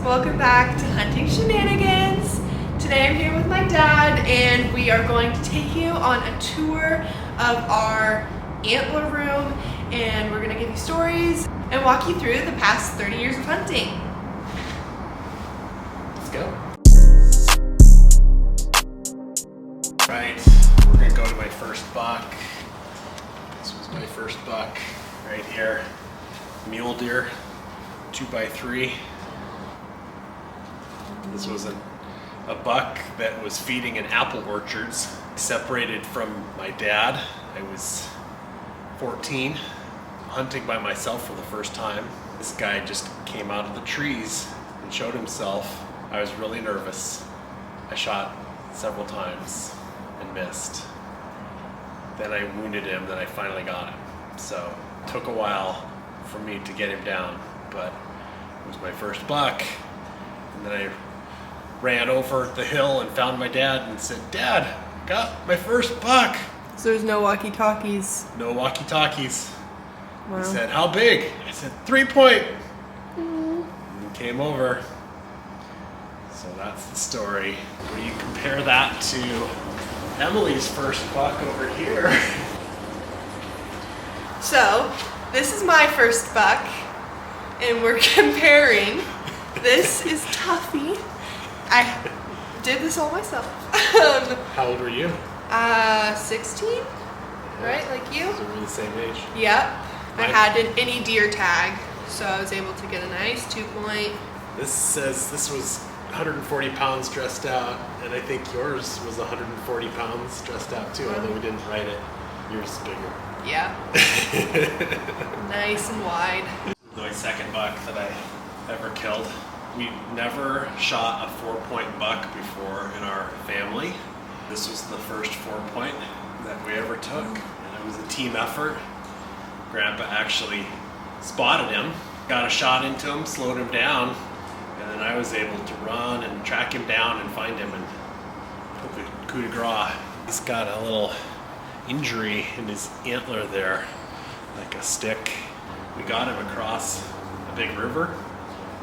welcome back to Hunting Shenanigans. Today I'm here with my dad and we are going to take you on a tour of our antler room, and we're going to give you stories and walk you through the past 30 years of hunting. Let's go. Right, we're going to go to my first buck. This was my first buck right here. Mule deer, 2x3. This was a buck that was feeding in apple orchards. Separated from my dad. I was 14, hunting by myself for the first time. This guy just came out of the trees and showed himself. I was really nervous. I shot several times and missed. Then I wounded him, then I finally got him. So it took a while for me to get him down, but it was my first buck. And then I ran over the hill and found my dad and said, "Dad, got my first buck." So there's no walkie-talkies? No walkie-talkies. Wow. He said, "How big?" I said, 3-point. And he came over. So that's the story. When you compare that to Emily's first buck over here. So this is my first buck and we're comparing. This is Tuffy. I did this all myself. How old were you? 16, right? Like you? So we're the same age. Yep. I had any deer tag, so I was able to get a nice 2-point. This says this was 140 pounds dressed out, and I think yours was 140 pounds dressed out too, although we didn't write it. Yours is bigger. Yeah. Nice and wide. My second buck that I ever killed. We never shot a 4-point buck before in our family. This was the first 4-point that we ever took, and it was a team effort. Grandpa actually spotted him, got a shot into him, slowed him down, and then I was able to run and track him down and find him and put the coup de grace. He's got a little injury in his antler there, like a stick. We got him across a big river,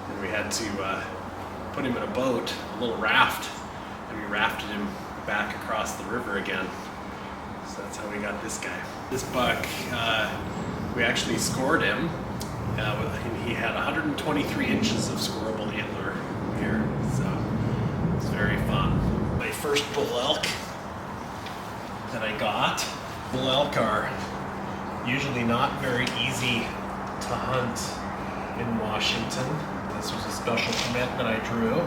and we had to put him in a boat, a little raft, and we rafted him back across the river again. So that's how we got this guy. This buck, we actually scored him. He had 123 inches of scoreable antler here, so it's very fun. My first bull elk that I got. Bull elk are usually not very easy to hunt in Washington. This was a special permit that I drew.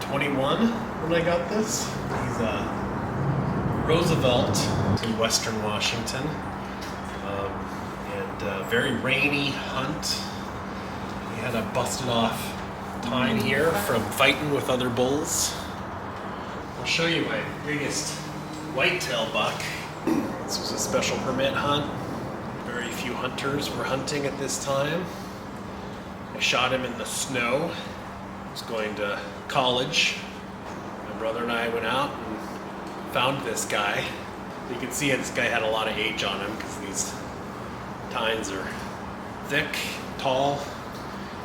21 when I got this. He's a Roosevelt in Western Washington. Very rainy hunt. We had a busted off tine here from fighting with other bulls. I'll show you my biggest whitetail buck. This was a special permit hunt. Very few hunters were hunting at this time. I shot him in the snow. I was going to college. My brother and I went out and found this guy. You can see this guy had a lot of age on him because these tines are thick, tall.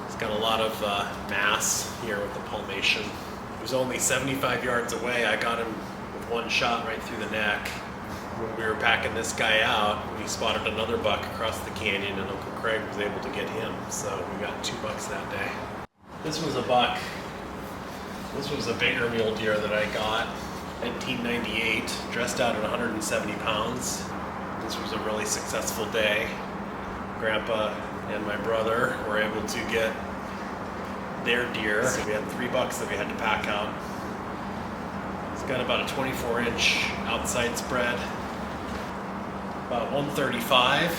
He's got a lot of mass here with the palmation. He was only 75 yards away. I got him with one shot right through the neck. When we were packing this guy out, we spotted another buck across the canyon, and Uncle Craig was able to get him. So we got 2 bucks that day. This was a buck. This was a bigger mule deer that I got, 1998, dressed out at 170 pounds. This was a really successful day. Grandpa and my brother were able to get their deer. So we had 3 bucks that we had to pack out. It's got about a 24-inch outside spread, about 135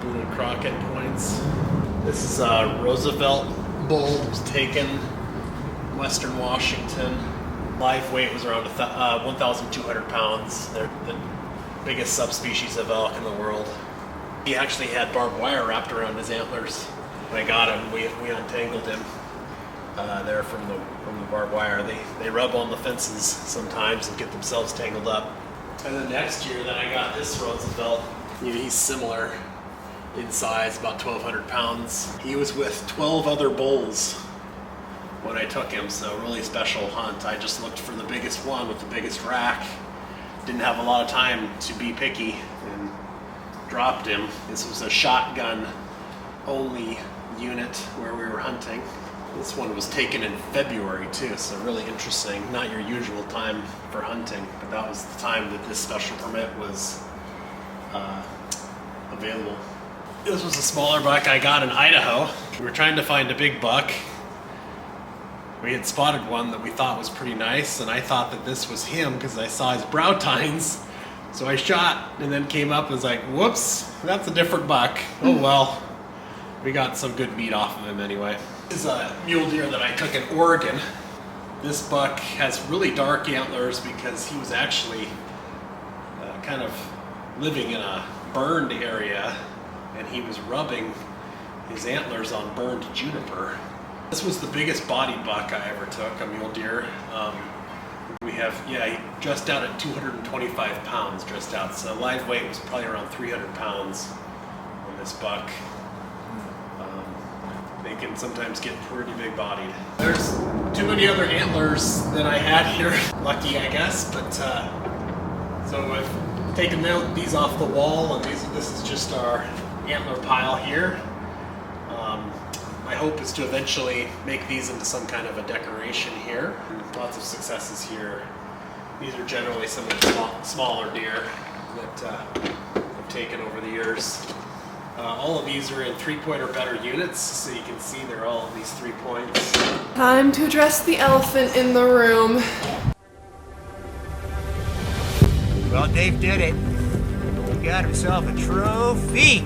Boone and Crockett points. This is a Roosevelt bull that was taken in Western Washington. Live weight was around 1,200 pounds. They're the biggest subspecies of elk in the world. He actually had barbed wire wrapped around his antlers. When I got him, we untangled him there from the barbed wire. They rub on the fences sometimes and get themselves tangled up. And the next year that I got this Roosevelt, he's similar. in size, about 1,200 pounds. He was with 12 other bulls when I took him, so really special hunt. I just looked for the biggest one with the biggest rack. Didn't have a lot of time to be picky and dropped him. This was a shotgun only unit where we were hunting. This one was taken in February too, so really interesting. Not your usual time for hunting, but that was the time that this special permit was available. This was a smaller buck I got in Idaho. We were trying to find a big buck. We had spotted one that we thought was pretty nice, and I thought that this was him because I saw his brow tines. So I shot and then came up and was like, whoops, that's a different buck. Oh well. We got some good meat off of him anyway. This is a mule deer that I took in Oregon. This buck has really dark antlers because he was actually kind of living in a burned area, and he was rubbing his antlers on burned juniper. This was the biggest body buck I ever took, a mule deer. We have, he dressed out at 225 pounds dressed out, so live weight was probably around 300 pounds on this buck. They can sometimes get pretty big bodied. There's too many other antlers than I had here. Lucky, I guess, but so I've taken these off the wall, and this is just our antler pile here. My hope is to eventually make these into some kind of a decoration here. Lots of successes here. These are generally some of the smaller deer that I've taken over the years. All of these are in 3-point or better units, so you can see they're all at least 3 points. Time to address the elephant in the room. Well, Dave did it. He got himself a trophy.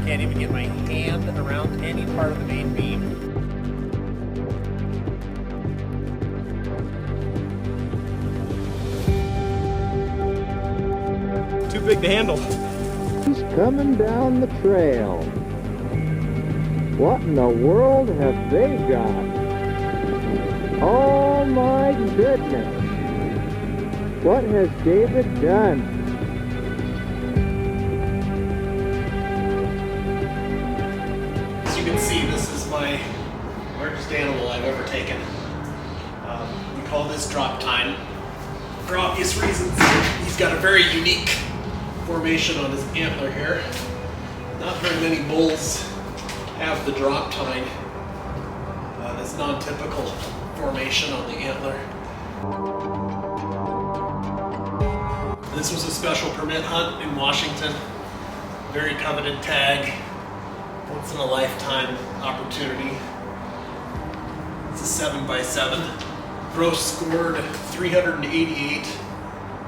Can't even get my hand around any part of the main beam. Too big to handle. He's coming down the trail. What in the world have they got? Oh my goodness. What has David done? As you can see, this is my largest animal I've ever taken. We call this drop tine for obvious reasons. He's got a very unique formation on his antler here. Not very many bulls have the drop tine, this non-typical formation on the antler. This was a special permit hunt in Washington. Very coveted tag. Once in a lifetime opportunity. It's a 7x7. Gross scored 388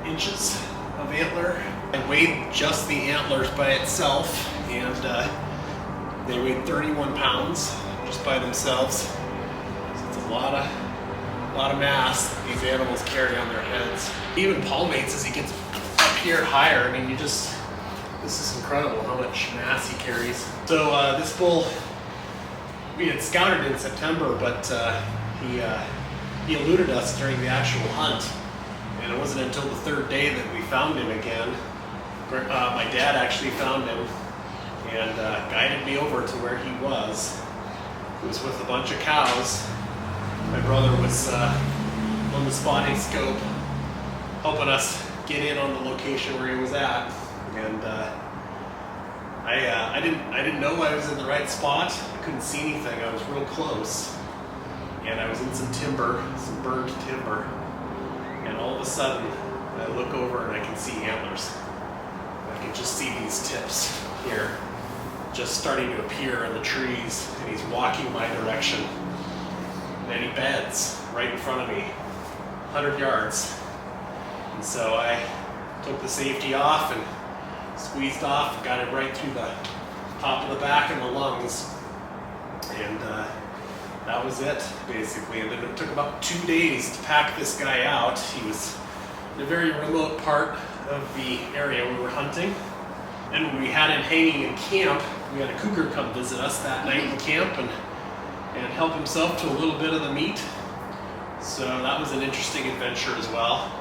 inches of antler. I weighed just the antlers by itself, and they weighed 31 pounds just by themselves. So it's a lot of mass that these animals carry on their heads. He even palmates as he gets up here higher. I mean, this is incredible how much mass he carries. So this bull, we had scouted in September, but he eluded us during the actual hunt. And it wasn't until the third day that we found him again. My dad actually found him and guided me over to where he was. He was with a bunch of cows. My brother was on the spotting scope, helping us get in on the location where he was at. And I didn't know I was in the right spot. I couldn't see anything. I was real close, and I was in some timber, some burned timber. And all of a sudden, I look over and I can see antlers. I can just see these tips here, just starting to appear in the trees. And he's walking my direction, and then he beds right in front of me, 100 yards. And so I took the safety off and squeezed off, got it right through the top of the back and the lungs, and that was it, basically. And then it took about 2 days to pack this guy out. He was in a very remote part of the area we were hunting, and when we had him hanging in camp, we had a cougar come visit us that night in camp and help himself to a little bit of the meat. So that was an interesting adventure as well.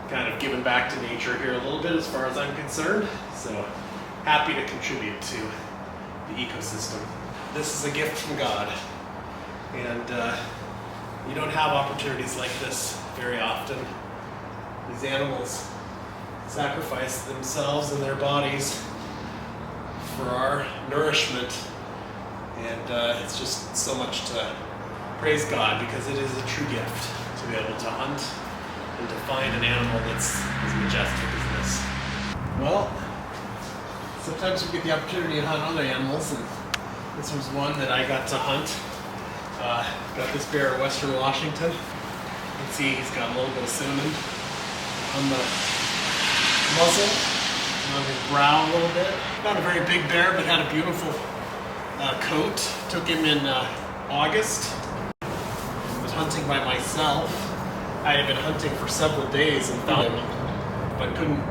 kind of giving back to nature here a little bit as far as I'm concerned. So happy to contribute to the ecosystem. This is a gift from God, and you don't have opportunities like this very often. These animals sacrifice themselves and their bodies for our nourishment, and it's just so much to praise God, because it is a true gift to be able to hunt and to find an animal that's as majestic as this. Well, sometimes we get the opportunity to hunt other animals, and this was one that I got to hunt. Got this bear in Western Washington. You can see he's got a little bit of cinnamon on the muzzle and on his brow a little bit. Not a very big bear, but had a beautiful coat. Took him in August. Was hunting by myself. I had been hunting for several days and found him, but couldn't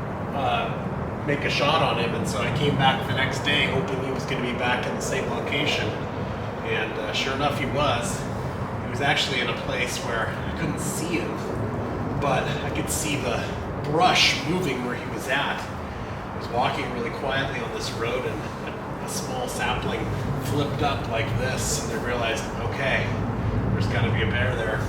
make a shot on him, and so I came back the next day hoping he was going to be back in the same location, and sure enough he was. He was actually in a place where I couldn't see him, but I could see the brush moving where he was at. I was walking really quietly on this road, and a small sapling flipped up like this, and I realized, okay, there's got to be a bear there.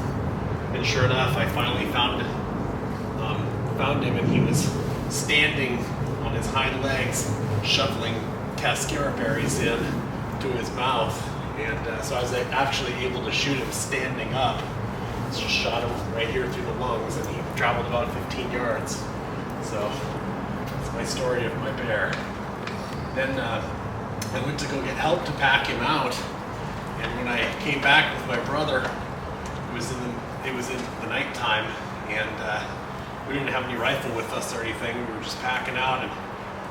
And sure enough, I finally found him, and he was standing on his hind legs, shoveling cascara berries in to his mouth. And so I was actually able to shoot him standing up. Just shot him right here through the lungs, and he traveled about 15 yards. So that's my story of my bear. Then I went to go get help to pack him out, and when I came back with my brother, it was in the nighttime, and we didn't have any rifle with us or anything. We were just packing out, and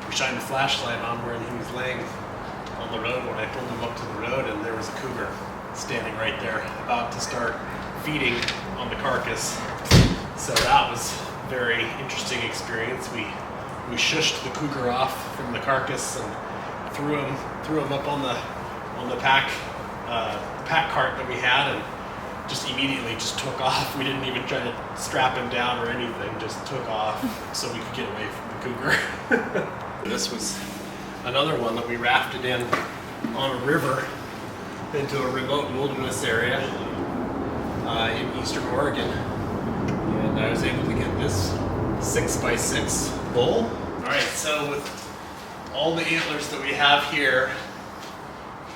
we shined a flashlight on where he was laying on the road when I pulled him up to the road, and there was a cougar standing right there about to start feeding on the carcass. So that was a very interesting experience. We shushed the cougar off from the carcass and threw him up on the pack cart that we had, and just immediately just took off. We didn't even try to strap him down or anything, just took off so we could get away from the cougar. This was another one that we rafted in on a river into a remote wilderness area in eastern Oregon. And I was able to get this 6x6 bull. All right, so with all the antlers that we have here,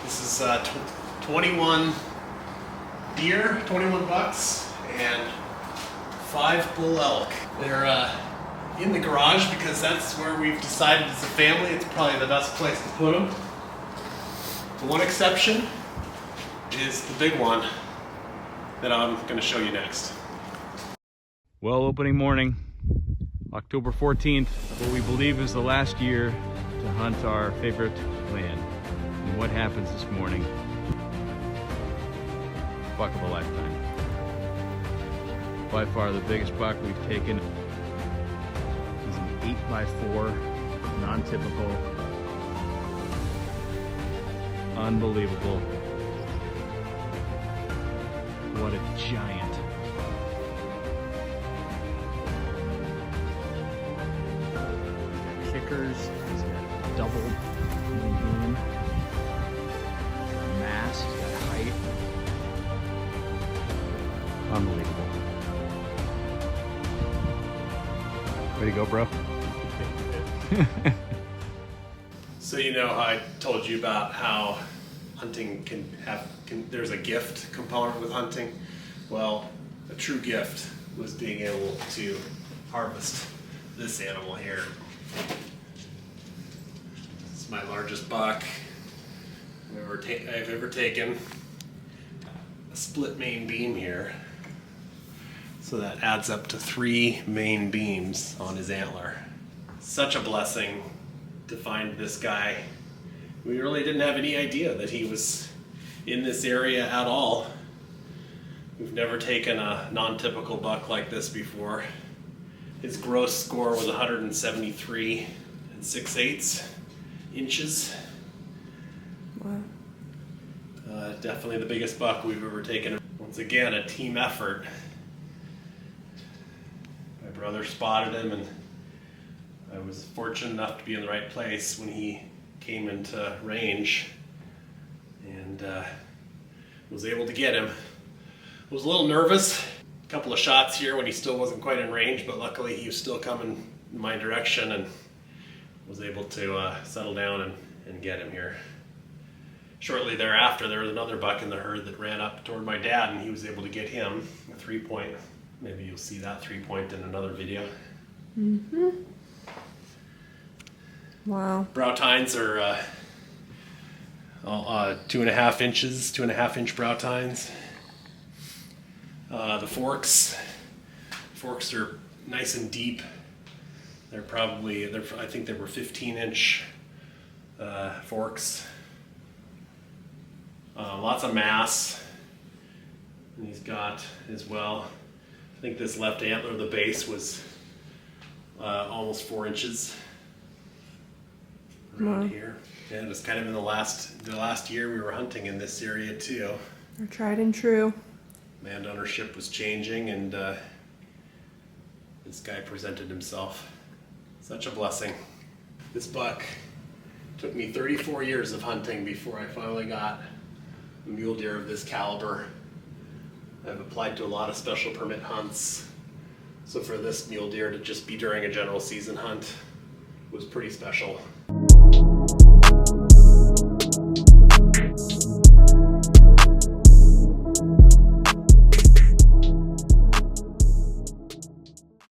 this is 21 deer, 21 bucks, and 5 bull elk. They're in the garage because that's where we've decided as a family it's probably the best place to put them. The one exception is the big one that I'm going to show you next. Well, opening morning, October 14th, what we believe is the last year to hunt our favorite land. And what happens this morning? Buck of a lifetime. By far the biggest buck we've taken is an 8x4, non-typical, unbelievable. What a giant. Kickers, he's got double beam, mass, he's got height. Unbelievable. Way to go, bro. So you know how I told you about how hunting there's a gift component with hunting? Well, a true gift was being able to harvest this animal here. This is my largest buck I've ever taken. A split main beam here. So that adds up to 3 main beams on his antler. Such a blessing to find this guy. We really didn't have any idea that he was in this area at all. We've never taken a non-typical buck like this before. His gross score was 173 6/8 inches. Wow. Definitely the biggest buck we've ever taken. Once again, a team effort. My brother spotted him, and I was fortunate enough to be in the right place when he came into range, and was able to get him. I was a little nervous. A couple of shots here when he still wasn't quite in range, but luckily he was still coming in my direction and was able to settle down and get him here. Shortly thereafter, there was another buck in the herd that ran up toward my dad, and he was able to get him a 3-point. Maybe you'll see that 3-point in another video. Mm-hmm. Wow. Brow tines are 2.5 inches, 2.5-inch brow tines. The forks are nice and deep. I think they were 15-inch forks. Lots of mass. And he's got as well, I think this left antler, the base was almost 4 inches around here. And it was kind of in the last year we were hunting in this area too. They're tried and true. Land ownership was changing, and this guy presented himself. Such a blessing. This buck took me 34 years of hunting before I finally got a mule deer of this caliber. I've applied to a lot of special permit hunts, so for this mule deer to just be during a general season hunt was pretty special.